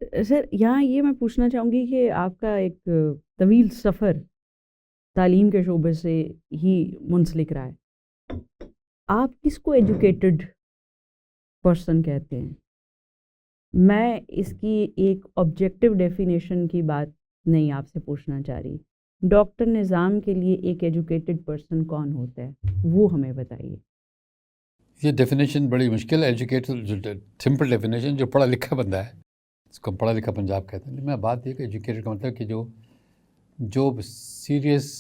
سر یہاں یہ میں پوچھنا چاہوں گی کہ آپ کا ایک طویل سفر تعلیم کے شعبے سے ہی منسلک رہا ہے، آپ کس کو ایجوکیٹڈ پرسن کہتے ہیں؟ میں اس کی ایک آبجیکٹو ڈیفینیشن کی بات نہیں آپ سے پوچھنا چاہ رہی، ڈاکٹر نظام کے لیے ایک ایجوکیٹڈ پرسن کون ہوتا ہے وہ ہمیں بتائیے۔ یہ ڈیفینیشن بڑی مشکل ہے، ایجوکیٹڈ جو سمپل ڈیفینیشن جو پڑھا لکھا بندہ ہے اس کو پڑھا لکھا پنجاب کہتے ہیں۔ میں بات یہ کہ ایجوکیٹڈ کا مطلب کہ جو سیریسلی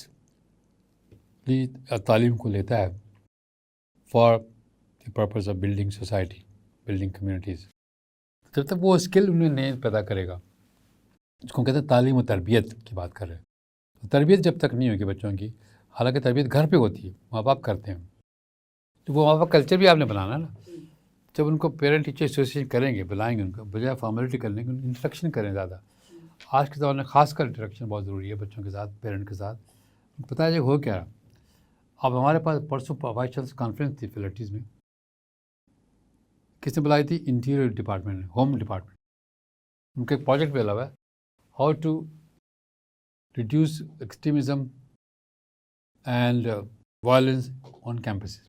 تعلیم کو لیتا ہے for the purpose of building society, building communities, جب تک وہ اسکل انہیں نہیں پیدا کرے گا، اس کو کہتے ہیں تعلیم و تربیت کی بات کر رہے ہیں۔ تو تربیت جب تک نہیں ہوگی بچوں کی، حالانکہ تربیت گھر پہ ہوتی ہے، ماں باپ کرتے ہیں، تو وہ ماں باپ کلچر بھی آپ نے بنانا ہے نا۔ جب ان کو پیرنٹ ٹیچر ایسوسیشن کریں گے، بلائیں گے، ان کو بجائے فارمیلٹی کرنے کے انٹریکشن کریں زیادہ۔ آج کے زمانے میں خاص کر انٹریکشن بہت ضروری ہے بچوں کے ساتھ، پیرنٹ کے ساتھ۔ پتہ ہے ہو کیا رہا، اب ہمارے پاس پرسوں وائس چانسلر کانفرنس تھی فیلٹیز میں، کس نے بلائی تھی؟ انٹیریئر ڈپارٹمنٹ نے، ہوم ڈپارٹمنٹ۔ ان کا ایک پروجیکٹ بھی علاوہ ہے، how to reduce extremism and violence on campuses.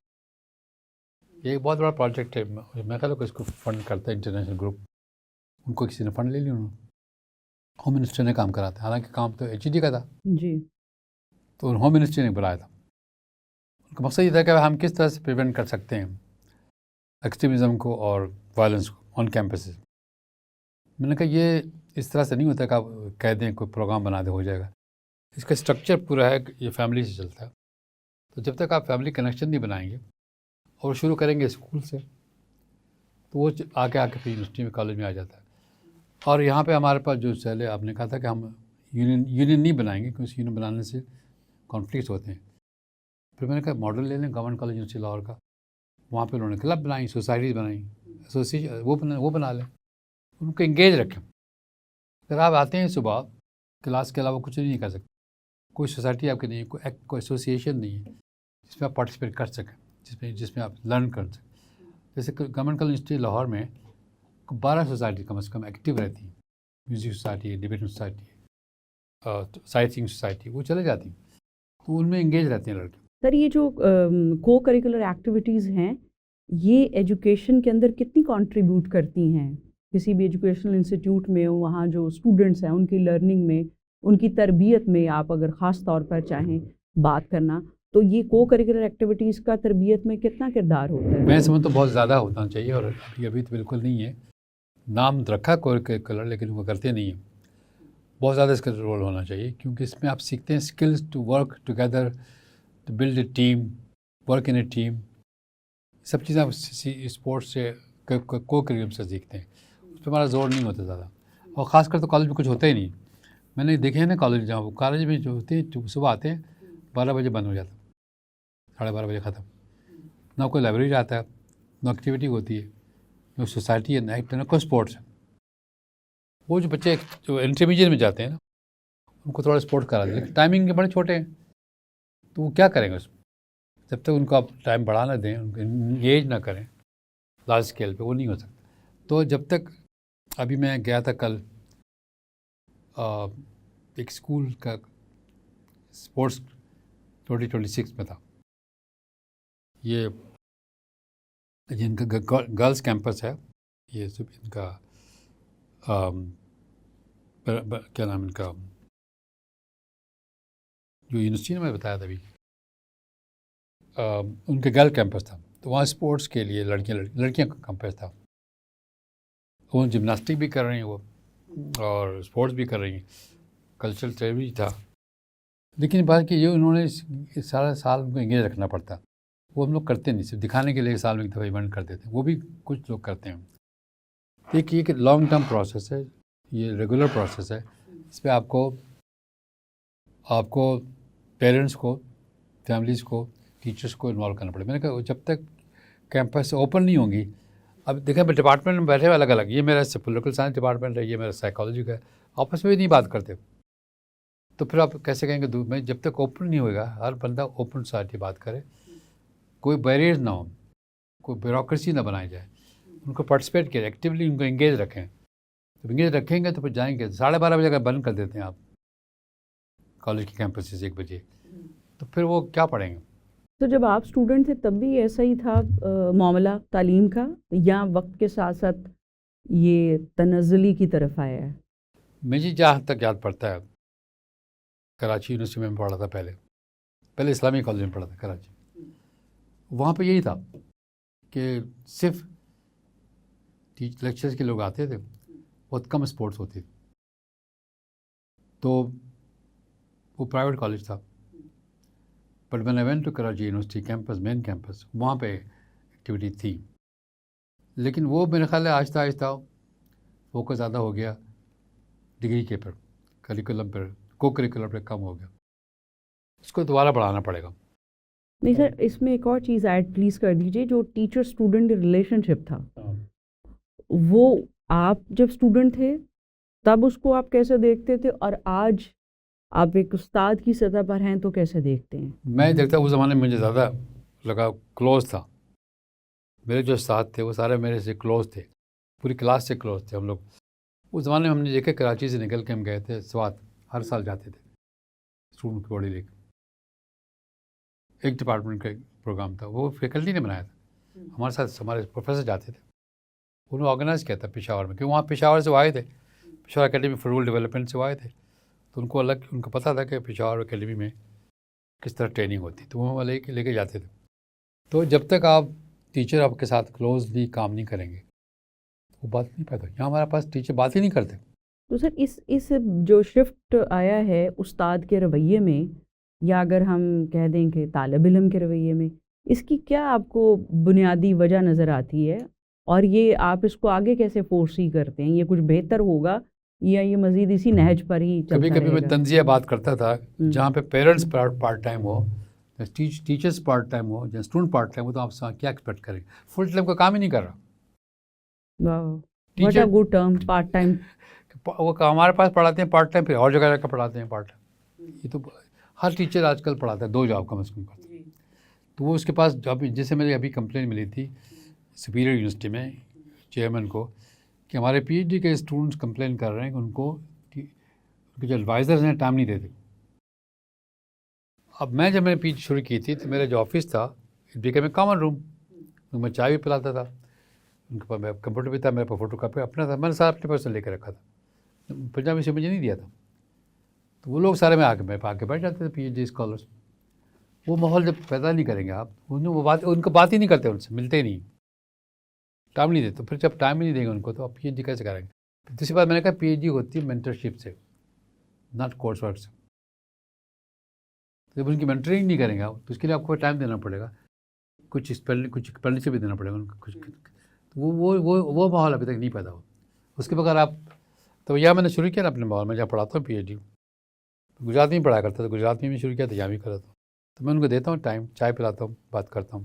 یہ ایک بہت بڑا پروجیکٹ ہے، میں خیال ہے کہ اس کو فنڈ کرتا ہے انٹرنیشنل گروپ، ان کو کسی نے فنڈ لے لیا، انہوں نے ہوم منسٹر نے کام کرا تھا، حالانکہ کام تو ایچ ڈی کا تھا، جی تو ہوم منسٹر نے بلایا تھا۔ ان کا مقصد یہ تھا کہ ہم کس طرح سے پریونٹ کر سکتے ہیں ایکسٹریمزم کو اور وائلنس کو آن کیمپسز۔ میں نے کہا یہ اس طرح سے نہیں ہوتا کہ آپ کہہ دیں کوئی پروگرام بنا دے ہو جائے گا، اس کا اسٹرکچر پورا ہے، یہ فیملی سے چلتا ہے۔ تو جب تک آپ فیملی کنیکشن نہیں بنائیں گے اور شروع کریں گے اسکول سے، تو وہ آگے پھر یونیورسٹی میں کالج میں آ جاتا ہے۔ اور یہاں پہ ہمارے پاس جو پہلے آپ نے کہا تھا کہ ہم یونین نہیں بنائیں گے، کیونکہ یونین بنانے سے کانفلکٹس ہوتے ہیں۔ پھر میں نے کہا ماڈل لے لیں گورنمنٹ کالج یونیورسٹی لاہور کا، وہاں پہ انہوں نے کلب بنائی، سوسائٹیز بنائیں، ایسوسیشن وہ بنا لیں، ان کو انگیج رکھیں۔ اگر آپ آتے ہیں صبح، کلاس کے علاوہ کچھ نہیں کر سکتے، کوئی سوسائٹی آپ کی نہیں ہے، کوئی ایسوسیشن نہیں ہے جس میں آپ پارٹیسپیٹ کر سکیں، جس میں آپ لرن کر سکیں۔ جیسے گورنمنٹ کالج یونیورسٹی لاہور میں 12 سوسائٹی کم از کم ایکٹیو رہتی ہیں، میوزک سوسائٹی ہے، ڈبیٹنگ سوسائٹی ہے، سائٹ سینگ سوسائٹی، وہ چلے جاتی ہیں، تو ان میں انگیج رہتے ہیں لڑکے۔ سر، یہ جو کو کریکولر ایکٹیویٹیز ہیں یہ ایجوکیشن کے اندر کتنی کنٹریبیوٹ کرتی ہیں؟ کسی بھی ایجوکیشنل انسٹیٹیوٹ میں وہاں جو اسٹوڈنٹس ہیں ان کی لرننگ میں، ان کی تربیت میں، آپ اگر خاص طور پر چاہیں بات کرنا تو یہ کو کریکولر ایکٹیویٹیز کا تربیت میں کتنا کردار ہوتا ہے؟ میں سمجھتا ہوں بہت زیادہ ہونا چاہیے، اور ابھی تو بالکل نہیں ہے۔ نام رکھا کریکولر لیکن وہ کرتے نہیں ہیں۔ بہت زیادہ اس کا رول ہونا چاہیے، کیونکہ اس میں آپ سیکھتے ہیں skills to work together, to build a team, work in a team. سب چیزیں آپ اسپورٹس سے، کو کریکولم سے سیکھتے ہیں، اس پہ ہمارا زور نہیں ہوتا زیادہ، اور خاص کر تو کالج میں کچھ ہوتا ہی نہیں۔ میں نے دیکھے ہیں نا کالج، جہاں وہ کالج میں جو ہوتے ہیں صبح آتے ہیں 12 بجے بند ہو جاتا، 12:30 بجے ختم، نہ کوئی لائبریری آتا ہے، نہ ایکٹیویٹی ہوتی ہے، نہ سوسائٹی ہے، نہ کوئی اسپورٹس ہے۔ وہ جو بچے جو انٹرمیڈیٹ میں جاتے ہیں نا، ان کو تھوڑا اسپورٹ کرا دیں، لیکن ٹائمنگ کے بڑے چھوٹے ہیں، تو وہ کیا کریں گے اس میں؟ جب تک ان کو آپ ٹائم بڑھا نہ دیں، ان کو انگیج نہ کریں لارج اسکیل پہ، وہ نہیں ہو سکتا۔ تو جب تک، ابھی میں گیا تھا کل ایک اسکول کا اسپورٹس 2026 میں تھا، یہ جن کا گرلس کیمپس ہے، یہ ان کا کیا نام ان کا، جو یونیورسٹی نے میں بتایا تھا ابھی، ان کے گرل کیمپس تھا، تو وہاں اسپورٹس کے لیے لڑکیاں کا کیمپس تھا، وہ جمناسٹک بھی کر رہی ہیں، وہ اور اسپورٹس بھی کر رہی ہیں، کلچرل ٹریول تھا۔ لیکن بات کہ یہ انہوں نے سارا سال ان کو انگیج رکھنا پڑتا، وہ ہم لوگ کرتے نہیں، صرف دکھانے کے لیے سال میں ایک دفعہ ایونٹ کر دیتے ہیں، وہ بھی کچھ لوگ کرتے ہیں۔ ایک یہ کہ لانگ ٹرم پروسیس ہے، یہ ریگولر پروسیس ہے، اس پہ آپ کو پیرنٹس کو، فیملیز کو، ٹیچرس کو انوالو کرنا پڑے۔ میں نے کہا جب تک کیمپس اوپن نہیں ہوں گی، اب دیکھیں میں ڈپارٹمنٹ میں بیٹھے ہوئے الگ الگ، یہ میرا پولیٹیکل سائنس ڈپارٹمنٹ ہے، یہ میرا سائیکالوجی کا ہے، آپس میں بھی نہیں بات کرتے، تو پھر آپ کیسے کہیں گے؟ میں جب تک اوپن نہیں ہوئے گا، ہر بندہ اوپن سوسائٹی بات کرے، کوئی بیریئر نہ ہو، کوئی بیوروکریسی نہ بنائی جائے، ان کو پارٹیسپیٹ کریں، ایکٹیولی ان کو انگیج رکھیں، جب انگریز رکھیں گے تو پھر جائیں گے 12:30 بجے بند کر دیتے ہیں آپ کالج کی کیمپسز 1 بجے، تو پھر وہ کیا پڑھیں گے؟ تو جب آپ اسٹوڈنٹ تھے تب بھی ایسا ہی تھا معاملہ تعلیم کا، یا وقت کے ساتھ ساتھ یہ تنزلی کی طرف آیا ہے؟ مجھے جہاں تک یاد پڑتا ہے کراچی یونیورسٹی میں پڑھا تھا، پہلے اسلامی کالج میں پڑھا تھا کراچی. وہاں پہ یہی تھا کہ صرف لیکچرز کے لوگ آتے تھے، بہت کم اسپورٹس ہوتی تھی. تو وہ پرائیویٹ کالج تھا، but when I went to Karachi university campus, main campus, وہاں پہ ایکٹیویٹی تھی. لیکن وہ میرے خیال ہے آہستہ آہستہ فوکس زیادہ ہو گیا ڈگری کے پر، کریکولم پر، کو کریکولم پہ کم ہو گیا. اس کو دوبارہ بڑھانا پڑے گا. نہیں سر، اس میں ایک اور چیز ایڈ پلیز کر دیجیے. جو ٹیچر اسٹوڈنٹ ریلیشن شپ تھا، وہ آپ جب اسٹوڈنٹ تھے تب اس کو آپ کیسے دیکھتے تھے، اور آج آپ ایک استاد کی سطح پر ہیں تو کیسے دیکھتے ہیں؟ میں دیکھتا اس زمانے میں مجھے زیادہ لگا کلوز تھا. میرے جو استاد تھے وہ سارے میرے سے کلوز تھے، پوری کلاس سے کلوز تھے ہم لوگ. اس زمانے میں ہم نے دیکھا کراچی سے نکل کے ہم گئے تھے سوات، ہر سال جاتے تھے اسٹوڈنٹ کی باڈی لے کے. ایک ڈپارٹمنٹ کا پروگرام تھا، وہ فیکلٹی نے بنایا تھا، ہمارے ساتھ ہمارے پروفیسر جاتے تھے. انہوں نے آرگنائز کیا تھا پشاور میں، کیونکہ وہاں پشاور سے وہ آئے تھے، Peshawar academy for rural development سے وہ آئے تھے. تو ان کو پتہ تھا کہ پشاور اکیڈمی میں کس طرح ٹریننگ ہوتی، تو وہ لے کے جاتے تھے. تو جب تک آپ ٹیچر آپ کے ساتھ کلوزلی کام نہیں کریں گے وہ بات نہیں پیدا. یہاں ہمارے پاس ٹیچر بات ہی نہیں کرتے. تو سر اس جو شفٹ آیا ہے استاد کے رویے میں، یا اگر ہم کہہ دیں کہ طالب علم کے رویے میں، اس کی کیا آپ کو بنیادی وجہ نظر آتی ہے، اور یہ آپ اس کو آگے کیسے فورسی کرتے ہیں؟ یہ کچھ بہتر ہوگا یا یہ مزید اسی نہج پر ہی چلتا کبھی کبھی رہے میں گا؟ تنزیہ بات کرتا تھا جہاں پہ پیرنٹس پارٹ ٹائم ہو، ٹیچرس پارٹ ٹائم ہو، یا اسٹوڈنٹ پارٹ ٹائم ہو، تو آپ کیا ایکسپیکٹ کریں؟ فل ٹائم کا کام ہی نہیں کر رہا what a good term, part time. وہ ہمارے پاس پڑھاتے ہیں پارٹ ٹائم، پھر اور جگہ جا کر پڑھاتے ہیں پارٹ ٹائم. یہ تو ہر ٹیچر آج کل پڑھاتا ہے 2 جاب کم از کم کرتا ہے. تو وہ اس کے پاس جاب، جیسے میرے ابھی کمپلین ملی تھی سپیریئر یونیورسٹی میں چیئرمین کو کہ ہمارے پی ایچ ڈی کے اسٹوڈنٹس کمپلین کر رہے ہیں کہ ان کے جو ایڈوائزرز ہیں ٹائم نہیں دیتے. اب جب میں نے پی ایچ ڈی شروع کی تھی تو میرا جو آفس تھا اٹ بیکیم اے کامن روم. میں چائے بھی پلاتا تھا، ان کے پاس کمپیوٹر بھی تھا، میرے پاس فوٹو کاپی اپنا تھا، میں نے سارا اپنے پاس لے کے رکھا تھا. پنجابی سے مجھے نہیں دیا تھا. تو وہ لوگ سارے میں آ کے بیٹھ جاتے تھے پی ایچ ڈی اسکالرس. وہ ماحول جب پیدا نہیں کریں گے آپ، ان کو بات ہی نہیں کرتے، ان سے ملتے نہیں، ٹائم نہیں دیتے. تو پھر جب ٹائم ہی نہیں دیں گے ان کو تو آپ پی ایچ ڈی کیسے کریں گے؟ دوسری بات میں نے کہا پی ایچ ڈی ہوتی ہے مینٹرشپ سے، ناٹ کورس ورک سے. جب ان کی مینٹرنگ نہیں کریں گے آپ تو اس کے لیے آپ کو ٹائم دینا پڑے گا، کچھ ایکسپینڈیچر بھی دینا پڑے گا ان کو. وہ ماحول ابھی تک نہیں پیدا ہوا. اس کے بغیر آپ تو یہاں میں نے شروع کیا نا اپنے ماحول میں جہاں پڑھاتا ہوں پی ایچ ڈی، گجرات میں ہی پڑھایا کرتا تھا، گجرات میں بھی شروع کیا تھا، یہاں بھی کرتا ہوں. تو میں ان کو دیتا ہوں ٹائم، چائے پلاتا ہوں، بات کرتا ہوں.